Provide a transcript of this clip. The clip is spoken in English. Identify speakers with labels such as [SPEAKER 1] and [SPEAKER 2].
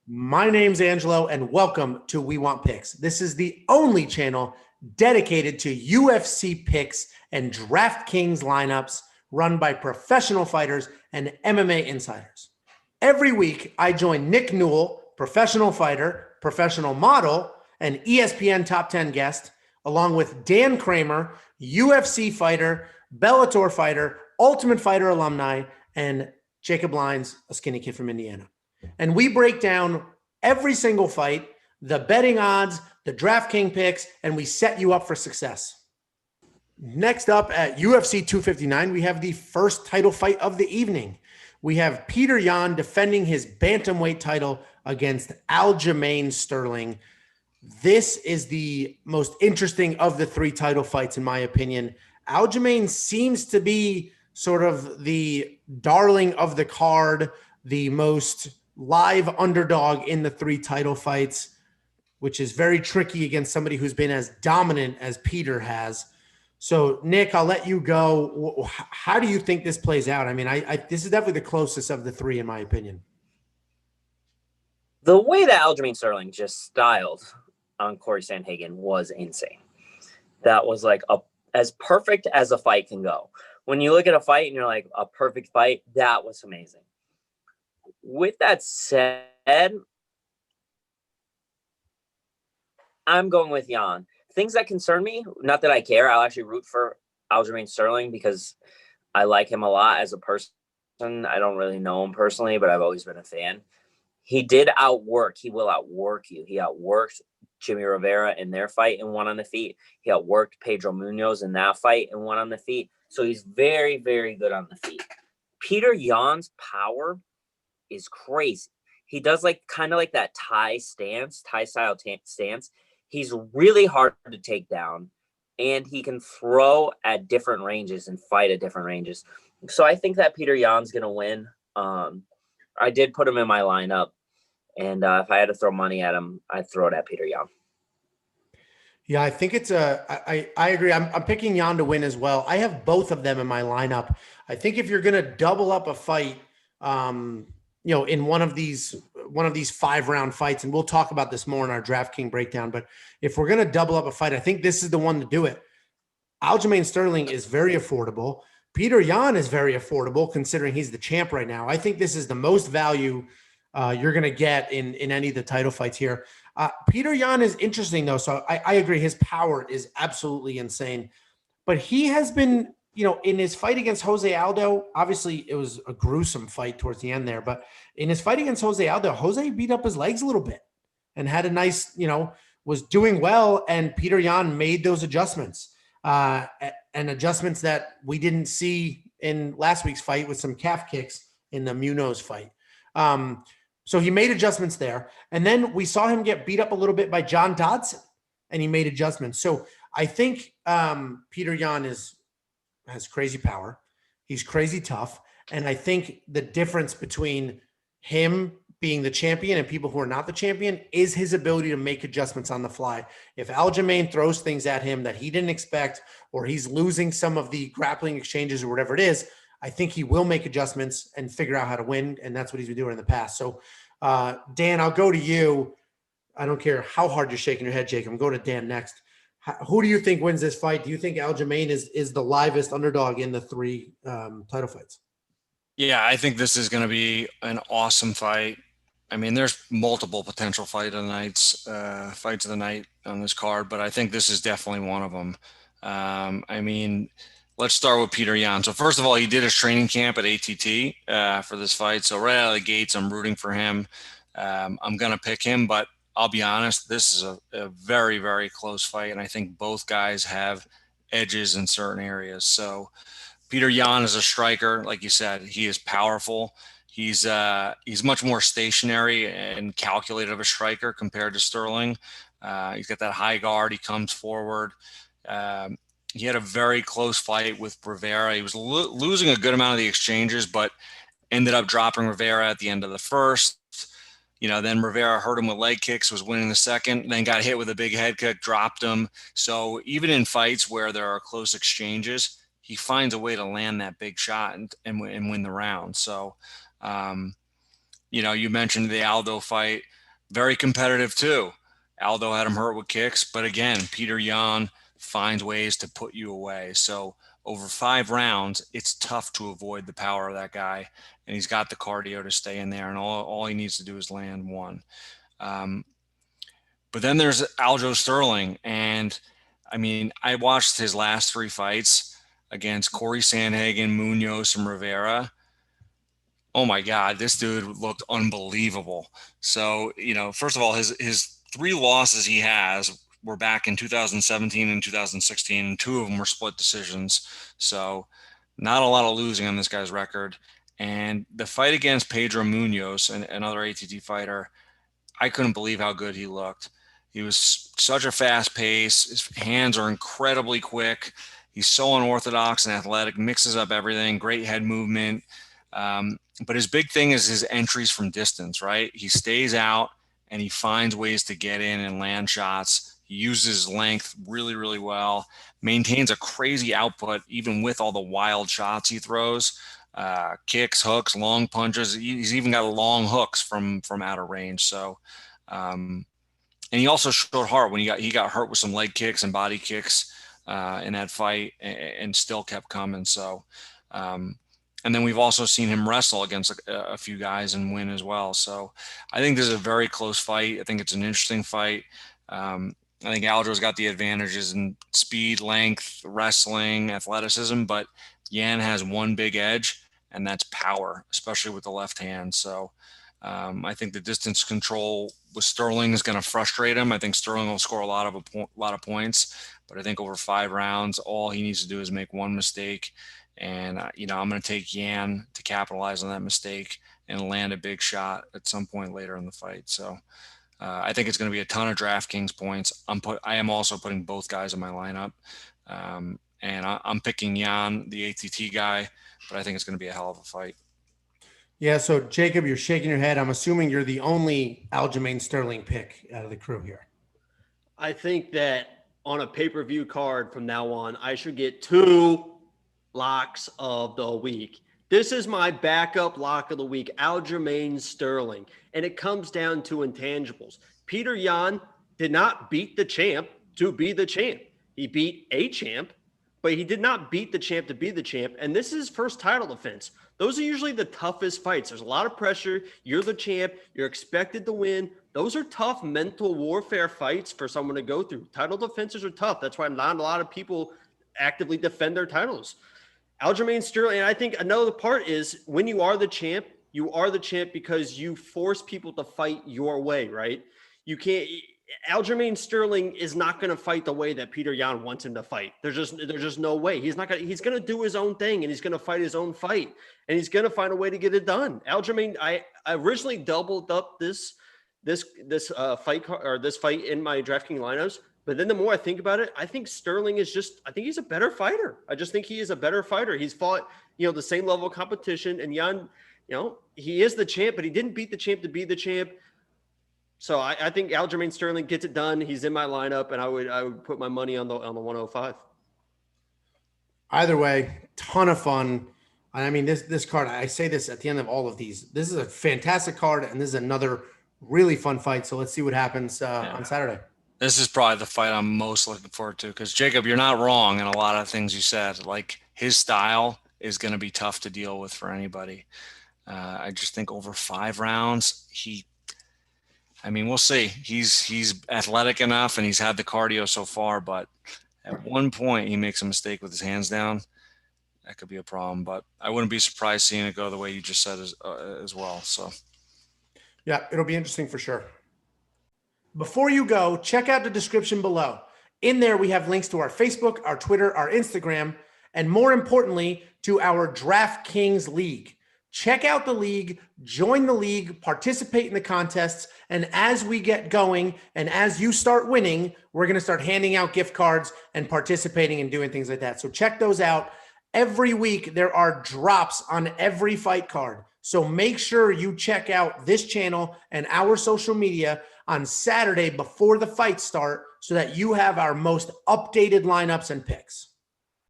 [SPEAKER 1] My name's Angelo, and welcome to We Want Picks. This is the only channel dedicated to UFC picks and DraftKings lineups run by professional fighters and MMA insiders. Every week, I join Nick Newell, professional fighter, professional model, and ESPN Top 10 guest, along with Dan Kramer, UFC fighter, Bellator fighter, Ultimate Fighter alumni, and Jacob Lyons, a skinny kid from Indiana. And we break down every single fight, the betting odds, the DraftKings picks, and we set you up for success. Next up at UFC 259, we have the first title fight of the evening. We have Petr Yan defending his bantamweight title against Aljamain Sterling. This is the most interesting of the three title fights, in my opinion. Aljamain seems to be sort of the darling of the card, the most live underdog in the three title fights, which is very tricky against somebody who's been as dominant as Peter has. So, Nick, I'll let you go. How do you think this plays out? I mean, this is definitely the closest of the three, in my opinion.
[SPEAKER 2] The way that Aljamain Sterling just styled on Corey Sandhagen was insane. That was like as perfect as a fight can go. When you look at a fight and you're like, a perfect fight, that was amazing. With that said, I'm going with Yan. Things that concern me, not that I care, I'll actually root for Aljamain Sterling because I like him a lot as a person. I don't really know him personally, but I've always been a fan. He did outwork. He will outwork you. He outworked Jimmy Rivera in their fight and won on the feet. He outworked Pedro Munoz in that fight and won on the feet. So he's very, very good on the feet. Petr Yan's power is crazy. He does kind of like that Thai style stance. He's really hard to take down, and he can throw at different ranges and fight at different ranges. So I think that Petr Yan's going to win. I did put him in my lineup, and if I had to throw money at him, I'd throw it at Petr Yan.
[SPEAKER 1] Yeah, I think I agree. I'm picking Yan to win as well. I have both of them in my lineup. I think if you're going to double up a fight, in one of these 5-round fights, and we'll talk about this more in our DraftKings breakdown, but if we're going to double up a fight, I think this is the one to do it. Aljamain Sterling is very affordable. Petr Yan is very affordable considering he's the champ right now. I think this is the most value you're going to get in any of the title fights here. Petr Yan is interesting though. So I agree. His power is absolutely insane, but he has been, in his fight against Jose Aldo, obviously it was a gruesome fight towards the end there, but in his fight against Jose Aldo, Jose beat up his legs a little bit and had a nice, was doing well. And Petr Yan made those adjustments and adjustments that we didn't see in last week's fight with some calf kicks in the Munoz fight. So he made adjustments there. And then we saw him get beat up a little bit by John Dodson and he made adjustments. So I think Petr Yan has crazy power. He's crazy tough. And I think the difference between him being the champion and people who are not the champion is his ability to make adjustments on the fly. If Aljamain throws things at him that he didn't expect, or he's losing some of the grappling exchanges or whatever it is, I think he will make adjustments and figure out how to win. And that's what he's been doing in the past. So Dan, I'll go to you. I don't care how hard you're shaking your head, Jake. I'm going to Dan next. Who do you think wins this fight? Do you think Aljamain is the livest underdog in the three title fights?
[SPEAKER 3] Yeah, I think this is going to be an awesome fight. I mean, there's multiple potential fights of the night on this card, but I think this is definitely one of them. I mean, let's start with Petr Yan. So first of all, he did his training camp at ATT for this fight. So right out of the gates, I'm rooting for him. I'm going to pick him, but I'll be honest, this is a very, very close fight, and I think both guys have edges in certain areas. So Petr Yan is a striker. Like you said, he is powerful. He's much more stationary and calculated of a striker compared to Sterling. He's got that high guard. He comes forward. He had a very close fight with Rivera. He was losing a good amount of the exchanges, but ended up dropping Rivera at the end of the first. Then Rivera hurt him with leg kicks, was winning the second, then got hit with a big head kick, dropped him. So even in fights where there are close exchanges, he finds a way to land that big shot and win the round. So, you mentioned the Aldo fight. very competitive too. Aldo had him hurt with kicks, but again, Petr Yan finds ways to put you away. So over 5 rounds, it's tough to avoid the power of that guy, and he's got the cardio to stay in there, and all he needs to do is land one. But then there's Aljo Sterling, and I mean, I watched his last 3 fights against Corey Sandhagen, Munoz, and Rivera. Oh my God, this dude looked unbelievable. So, you know, first of all, his 3 losses he has were back in 2017 and 2016, and 2 of them were split decisions. So not a lot of losing on this guy's record. And the fight against Pedro Munoz, another ATT fighter, I couldn't believe how good he looked. He was such a fast pace. His hands are incredibly quick. He's so unorthodox and athletic, mixes up everything, great head movement. But his big thing is his entries from distance, right? He stays out and he finds ways to get in and land shots. He uses length really, really well, maintains a crazy output, even with all the wild shots he throws, kicks, hooks, long punches. He's even got long hooks from out of range. So, and he also showed heart when he got hurt with some leg kicks and body kicks in that fight, and still kept coming. So, and then we've also seen him wrestle against a few guys and win as well. So I think this is a very close fight. I think it's an interesting fight. I think Aljo's got the advantages in speed, length, wrestling, athleticism, but Yan has one big edge, and that's power, especially with the left hand. So I think the distance control with Sterling is going to frustrate him. I think Sterling will score a lot of points, but I think over 5 rounds, all he needs to do is make one mistake. And, you know, I'm going to take Yan to capitalize on that mistake and land a big shot at some point later in the fight. So I think it's going to be a ton of DraftKings points. I am also putting both guys in my lineup. And I'm picking Yan, the ATT guy, but I think it's going to be a hell of a fight.
[SPEAKER 1] Yeah, so Jacob, you're shaking your head. I'm assuming you're the only Aljamain Sterling pick out of the crew here.
[SPEAKER 4] I think that on a pay-per-view card from now on, I should get 2 locks of the week. This is my backup lock of the week, Aljamain Sterling. And it comes down to intangibles. Petr Yan did not beat the champ to be the champ. He beat a champ, but he did not beat the champ to be the champ. And this is his first title defense. Those are usually the toughest fights. There's a lot of pressure. You're the champ. You're expected to win. Those are tough mental warfare fights for someone to go through. Title defenses are tough. That's why not a lot of people actively defend their titles. Aljamain Sterling, and I think another part is when you are the champ because you force people to fight your way, right? You can't. Aljamain Sterling is not going to fight the way that Petr Yan wants him to fight. There's just no way. He's going to do his own thing, and he's going to fight his own fight, and he's going to find a way to get it done. Aljamain, I originally doubled up this fight in my DraftKings lineups, but then the more I think about it, I think Sterling I think he's a better fighter. I just think he is a better fighter. He's fought, the same level of competition, and Yan, he is the champ, but he didn't beat the champ to be the champ. So I think Aljamain Sterling gets it done. He's in my lineup, and I would put my money on the 105.
[SPEAKER 1] Either way, ton of fun. I mean, this card, I say this at the end of all of these. This is a fantastic card, and this is another really fun fight. So let's see what happens on Saturday.
[SPEAKER 3] This is probably the fight I'm most looking forward to because, Jacob, you're not wrong in a lot of things you said. Like, his style is going to be tough to deal with for anybody. I just think over 5 rounds, we'll see. He's athletic enough and he's had the cardio so far, but at one point he makes a mistake with his hands down. That could be a problem, but I wouldn't be surprised seeing it go the way you just said as well. So,
[SPEAKER 1] yeah, it'll be interesting for sure. Before you go, check out the description below. In there, we have links to our Facebook, our Twitter, our Instagram, and more importantly, to our DraftKings League. Check out the league, join the league, participate in the contests, and as we get going and as you start winning, we're going to start handing out gift cards and participating and doing things like that. So check those out. Every week, there are drops on every fight card. So make sure you check out this channel and our social media on Saturday before the fights start so that you have our most updated lineups and picks.